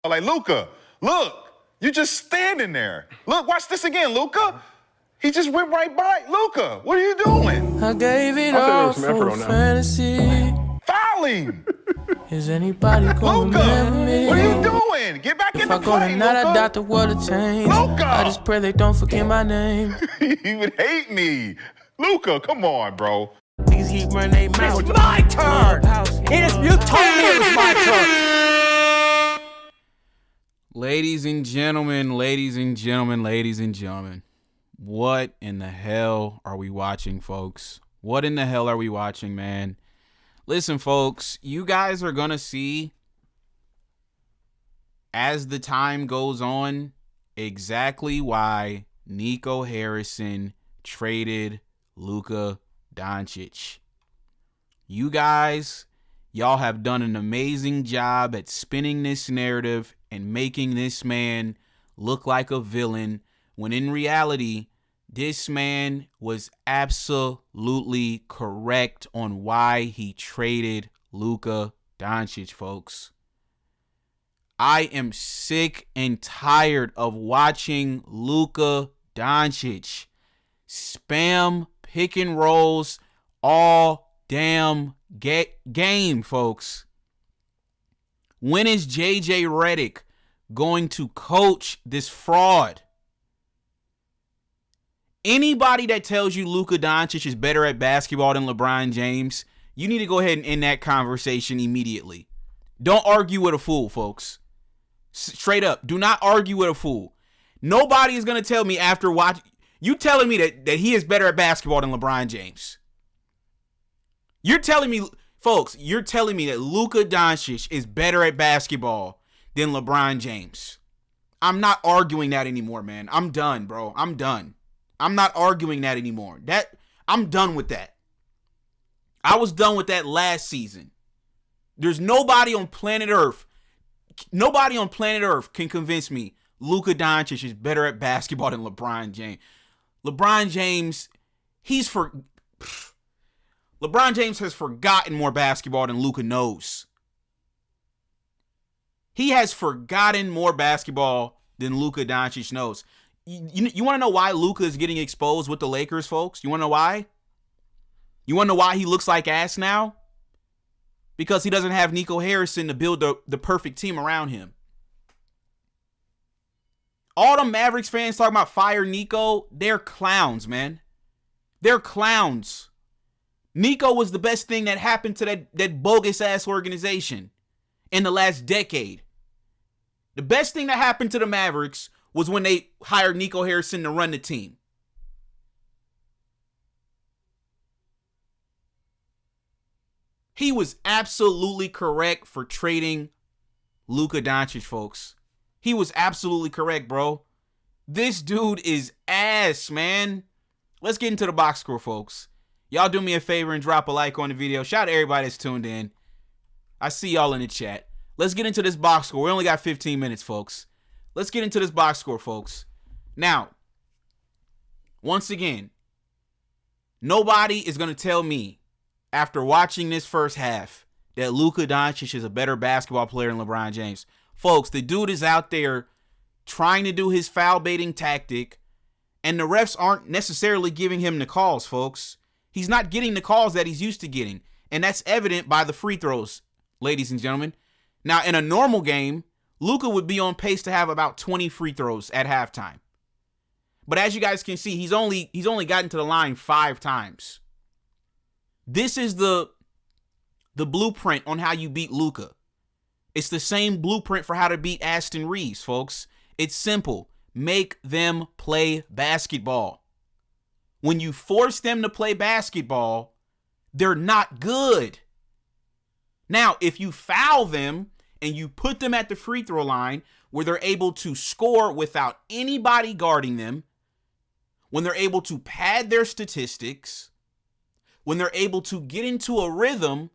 Like, Luka, look, you just standing there. Look, watch this again, Luka. He just went right by. Luka, what are you doing? I gave it all for fantasy. Fouling. Is anybody gonna remember me? What are you doing? Get back in the play, Luka. If I go tonight, I doubt the world will change. Luka! I just pray they don't forget my name. You would hate me. Luka, come on, bro. Niggas keep running their mouth. It's my turn. You told me it was my turn. Ladies and gentlemen, what in the hell are we watching, folks? What in the hell are we watching, man? Listen, folks, you guys are going to see, as the time goes on, exactly why Nico Harrison traded Luka Doncic. You guys, y'all have done an amazing job at spinning this narrative and making this man look like a villain, when in reality, this man was absolutely correct on why he traded Luka Doncic, folks. I am sick and tired of watching Luka Doncic spam pick and rolls all damn game, folks. When is JJ Redick going to coach this fraud? Anybody that tells you Luka Doncic is better at basketball than LeBron James, you need to go ahead and end that conversation immediately. Don't argue with a fool, folks. Straight up, do not argue with a fool. Nobody is going to tell me after watching. You telling me that he is better at basketball than LeBron James. You're telling me, folks, you're telling me that Luka Doncic is better at basketball than LeBron James. I'm not arguing that anymore, man. I'm done, bro. I'm done. I'm not arguing that anymore. I'm done with that. I was done with that last season. There's nobody on planet Earth can convince me Luka Doncic is better at basketball than LeBron James. LeBron James has forgotten more basketball than Luka knows. He has forgotten more basketball than Luka Doncic knows. You want to know why Luka is getting exposed with the Lakers, folks? You want to know why? You want to know why he looks like ass now? Because he doesn't have Nico Harrison to build the perfect team around him. All the Mavericks fans talking about fire Nico, they're clowns, man. They're clowns. Nico was the best thing that happened to that bogus-ass organization in the last decade. The best thing that happened to the Mavericks was when they hired Nico Harrison to run the team. He was absolutely correct for trading Luka Doncic, folks. He was absolutely correct, bro. This dude is ass, man. Let's get into the box score, folks. Y'all do me a favor and drop a like on the video. Shout out to everybody that's tuned in. I see y'all in the chat. Let's get into this box score. We only got 15 minutes, folks. Let's get into this box score, folks. Now, once again, nobody is going to tell me after watching this first half that Luka Doncic is a better basketball player than LeBron James. Folks, the dude is out there trying to do his foul baiting tactic, and the refs aren't necessarily giving him the calls, folks. He's not getting the calls that he's used to getting, and that's evident by the free throws, ladies and gentlemen. Now, in a normal game, Luka would be on pace to have about 20 free throws at halftime. But as you guys can see, he's only gotten to the line 5 times. This is the blueprint on how you beat Luka. It's the same blueprint for how to beat Aston Reeves, folks. It's simple. Make them play basketball. When you force them to play basketball, they're not good. Now, if you foul them and you put them at the free throw line where they're able to score without anybody guarding them, when they're able to pad their statistics, when they're able to get into a rhythm,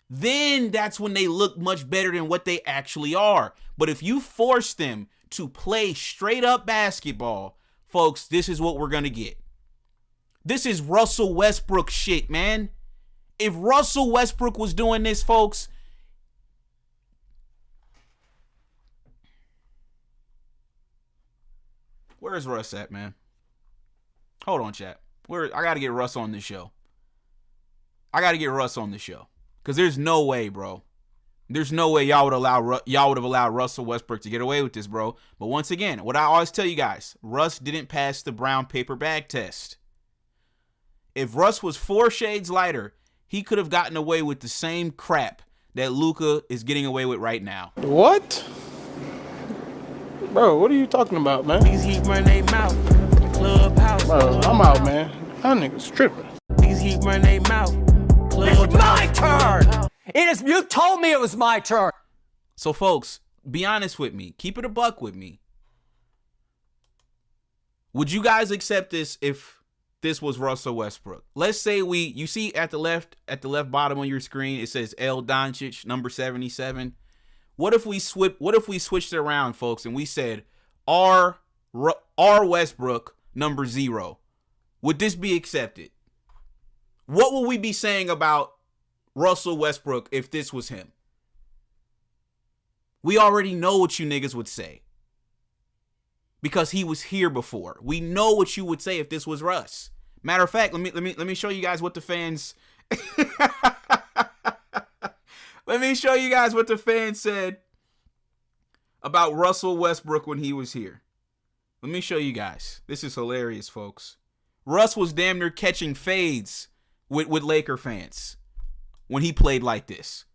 then that's when they look much better than what they actually are. But if you force them to play straight up basketball, folks, this is what we're going to get. This is Russell Westbrook shit, man. If Russell Westbrook was doing this, folks, Where's Russ at, man? Hold on, chat. I got to get Russ on this show. Because there's no way, bro. There's no way y'all would have allowed Russell Westbrook to get away with this, bro. But once again, what I always tell you guys, Russ didn't pass the brown paper bag test. If Russ was 4 shades lighter, he could have gotten away with the same crap that Luka is getting away with right now. What? Bro, what are you talking about, man? Niggas keep running their mouth. Clubhouse. Bro, I'm out, man. Y'all niggas tripping. Niggas keep running their mouth. It's my turn. You told me it was my turn. So, folks, be honest with me. Keep it a buck with me. Would you guys accept this if this was Russell Westbrook? Let's say you see at the left bottom on your screen, it says L Doncic, number 77. What if we switched it around, folks, and we said R Westbrook, number 0? Would this be accepted? What would we be saying about Russell Westbrook if this was him? We already know what you niggas would say. Because he was here before. We know what you would say if this was Russ. Matter of fact, let me show you guys what the fans let me show you guys what the fans said about Russell Westbrook when he was here. Let me show you guys. This is hilarious, folks. Russ was damn near catching fades with Laker fans when he played like this.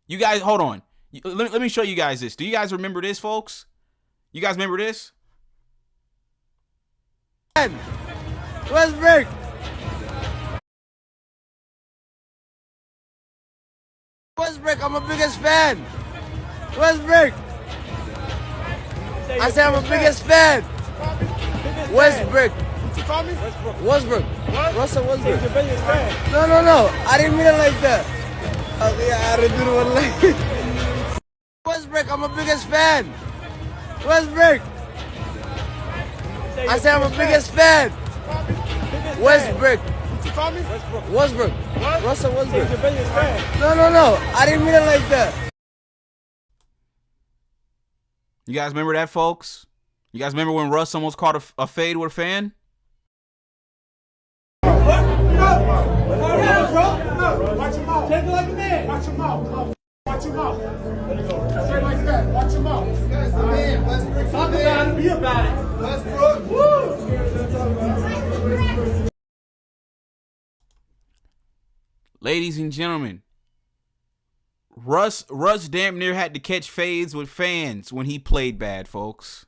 You guys, hold on. Let me show you guys this. Do you guys remember this, folks? You guys remember this? Westbrook. Westbrook, I'm a biggest fan. Westbrook. I said I'm a biggest fan. Westbrook. What you call me? Westbrook. What? Russell Westbrook. He's your biggest fan. No. I didn't mean it like that. I didn't do it like Westbrook, I'm a biggest fan. Westbrook. I said I'm a biggest fan. Westbrook. What you call me? Westbrook. What? Russell Westbrook. He's your biggest fan. No. I didn't mean it like that. You guys remember that, folks? You guys remember when Russ almost caught a fade with a fan? Watch him out. Take it like a man. Watch him out. Watch him out. Straight like that. Watch him out. That's the man. Westbrook. Talk about it. Be about it. Westbrook. Woo. Ladies and gentlemen, Russ damn near had to catch fades with fans when he played bad, folks.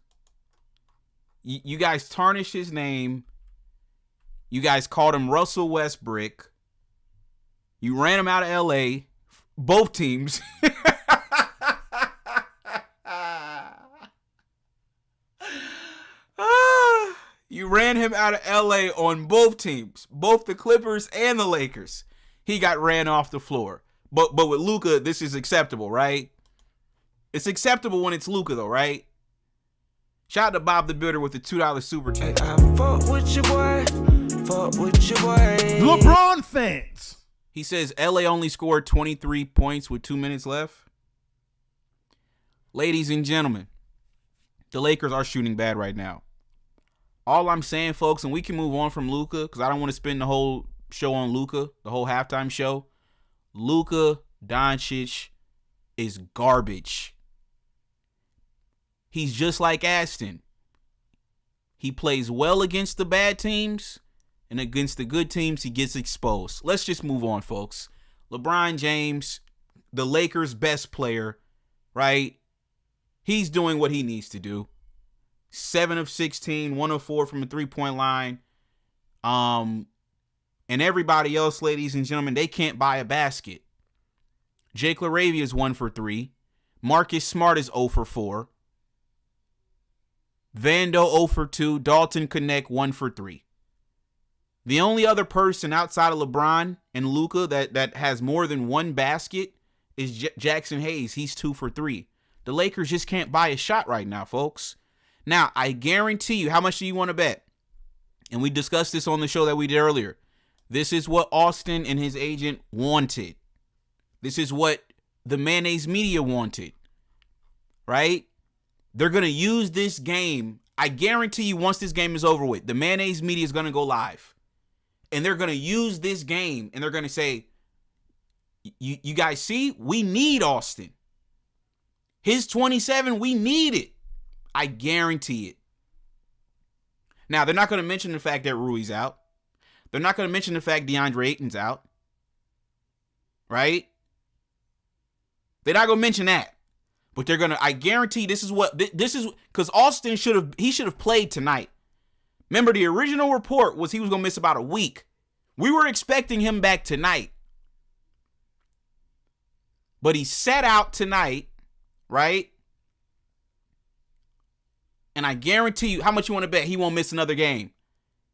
You guys tarnished his name. You guys called him Russell Westbrook. You ran him out of L.A. Both teams. You ran him out of L.A. on both teams. Both the Clippers and the Lakers. He got ran off the floor. But with Luka, this is acceptable, right? It's acceptable when it's Luka, though, right? Shout out to Bob the Builder with the $2 super chat. Fuck with your boy. Fuck with your boy. LeBron fans. He says LA only scored 23 points with 2 minutes left. Ladies and gentlemen, the Lakers are shooting bad right now. All I'm saying, folks, and we can move on from Luka because I don't want to spend the whole show on Luka, the whole halftime show. Luka Doncic is garbage. He's just like Aston. He plays well against the bad teams, and against the good teams, he gets exposed. Let's just move on, folks. LeBron James, the Lakers' best player, right? He's doing what he needs to do. 7 of 16, 1 of 4 from the three-point line. And everybody else, ladies and gentlemen, they can't buy a basket. Jake LaRavia is 1 for 3. Marcus Smart is 0 for 4. Vando 0 for 2. Dalton Connect 1 for 3. The only other person outside of LeBron and Luka that has more than one basket is Jackson Hayes. He's 2 for 3. The Lakers just can't buy a shot right now, folks. Now, I guarantee you, how much do you want to bet? And we discussed this on the show that we did earlier. This is what Austin and his agent wanted. This is what the Mayonnaise media wanted. Right? They're going to use this game I guarantee you once this game is over with, the mayonnaise media is going to go live. And they're going to use this game and they're going to say, you guys see, we need Austin. His 27, we need it. I guarantee it. Now, they're not going to mention the fact that Rui's out. They're not going to mention the fact DeAndre Ayton's out. Right? They're not going to mention that. But they're going to, I guarantee this is because Austin should have played tonight. Remember, the original report was he was going to miss about a week. We were expecting him back tonight. But he sat out tonight, right? And I guarantee you, how much you want to bet he won't miss another game?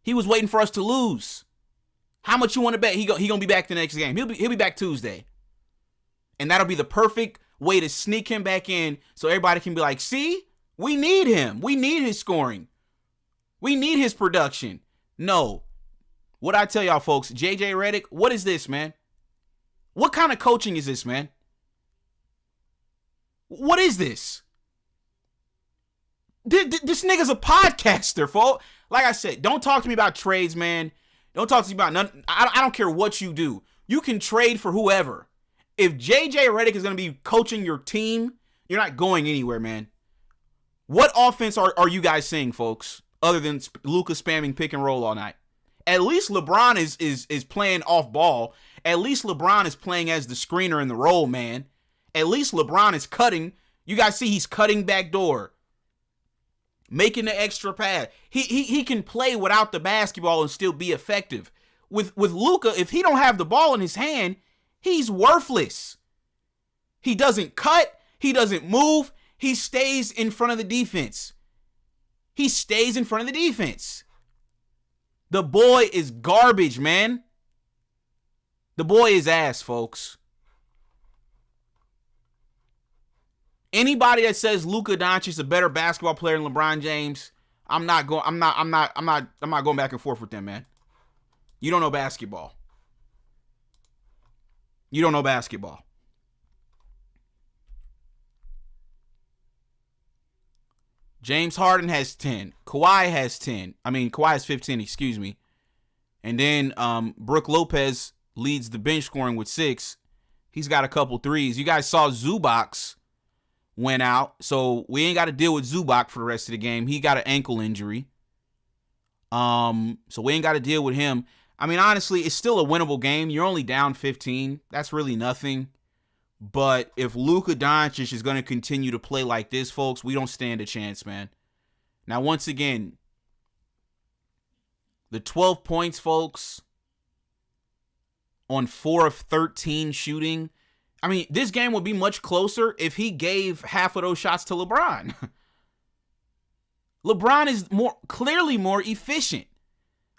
He was waiting for us to lose. How much you want to bet he gonna be back the next game? He'll be back Tuesday. And that'll be the perfect way to sneak him back in so everybody can be like, see, we need him. We need his scoring. We need his production. No. What I tell y'all folks, JJ Redick, what is this, man? What kind of coaching is this, man? What is this? This nigga's a podcaster, folks. Like I said, don't talk to me about trades, man. Don't talk to me about none. I don't care what you do. You can trade for whoever. If JJ Redick is going to be coaching your team, you're not going anywhere, man. What offense are you guys seeing, folks, other than Luka spamming pick and roll all night? At least LeBron is playing off ball. At least LeBron is playing as the screener in the roll, man. At least LeBron is cutting. You guys see he's cutting back door. Making the extra pass. He can play without the basketball and still be effective. With Luka, if he don't have the ball in his hand, he's worthless. He doesn't cut. He doesn't move. He stays in front of the defense. He stays in front of the defense. The boy is garbage, man. The boy is ass, folks. Anybody that says Luka Doncic is a better basketball player than LeBron James, I'm not going back and forth with them, man. You don't know basketball. You don't know basketball. James Harden has 10. Kawhi has 10. Kawhi has 15, excuse me. And then Brook Lopez leads the bench scoring with 6. He's got a couple threes. You guys saw Zubac went out, so we ain't got to deal with Zubac for the rest of the game. He got an ankle injury. So we ain't got to deal with him. Honestly, it's still a winnable game. You're only down 15. That's really nothing. But if Luka Doncic is going to continue to play like this, folks, we don't stand a chance, man. Now, once again, the 12 points, folks, on 4 of 13 shooting. This game would be much closer if he gave half of those shots to LeBron. LeBron is clearly more efficient.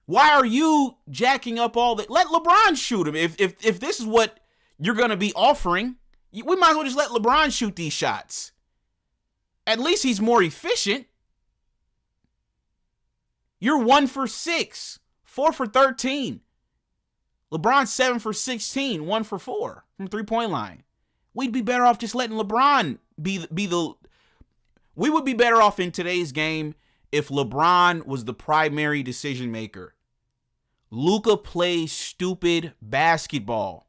Why are you jacking up all that? Let LeBron shoot him. If this is what you're going to be offering, we might as well just let LeBron shoot these shots. At least he's more efficient. You're 1 for 6, 4 for 13. LeBron's 7 for 16, 1 for 4 from 3-point line. We'd be better off just letting LeBron be the. We would be better off in today's game if LeBron was the primary decision maker. Luka plays stupid basketball.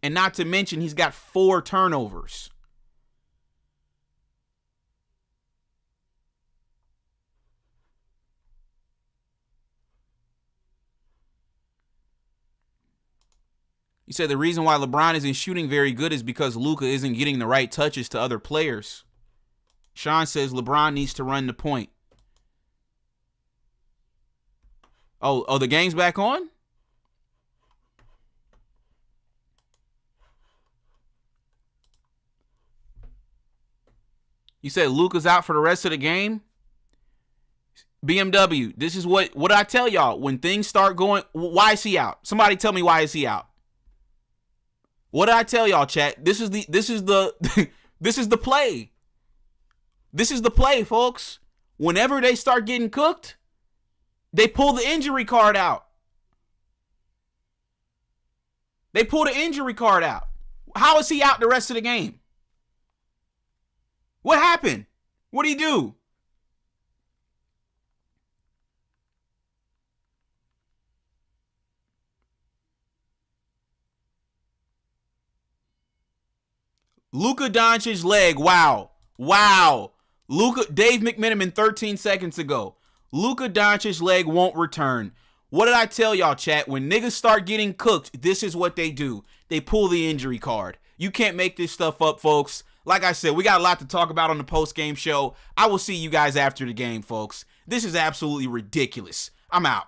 And not to mention, he's got 4 turnovers. You said the reason why LeBron isn't shooting very good is because Luka isn't getting the right touches to other players. Sean says LeBron needs to run the point. Oh, the game's back on? You said Luka's out for the rest of the game? BMW, this is what I tell y'all. When things start going, why is he out? Somebody tell me, why is he out? What did I tell y'all, chat? This is the this is the play. This is the play, folks. Whenever they start getting cooked, they pull the injury card out. They pull the injury card out. How is he out the rest of the game? What happened? What did he do? Luka Doncic's leg. Wow. Dave McMenamin 13 seconds ago. Luka Doncic's leg won't return. What did I tell y'all, chat? When niggas start getting cooked, this is what they do. They pull the injury card. You can't make this stuff up, folks. Like I said, we got a lot to talk about on the post-game show. I will see you guys after the game, folks. This is absolutely ridiculous. I'm out.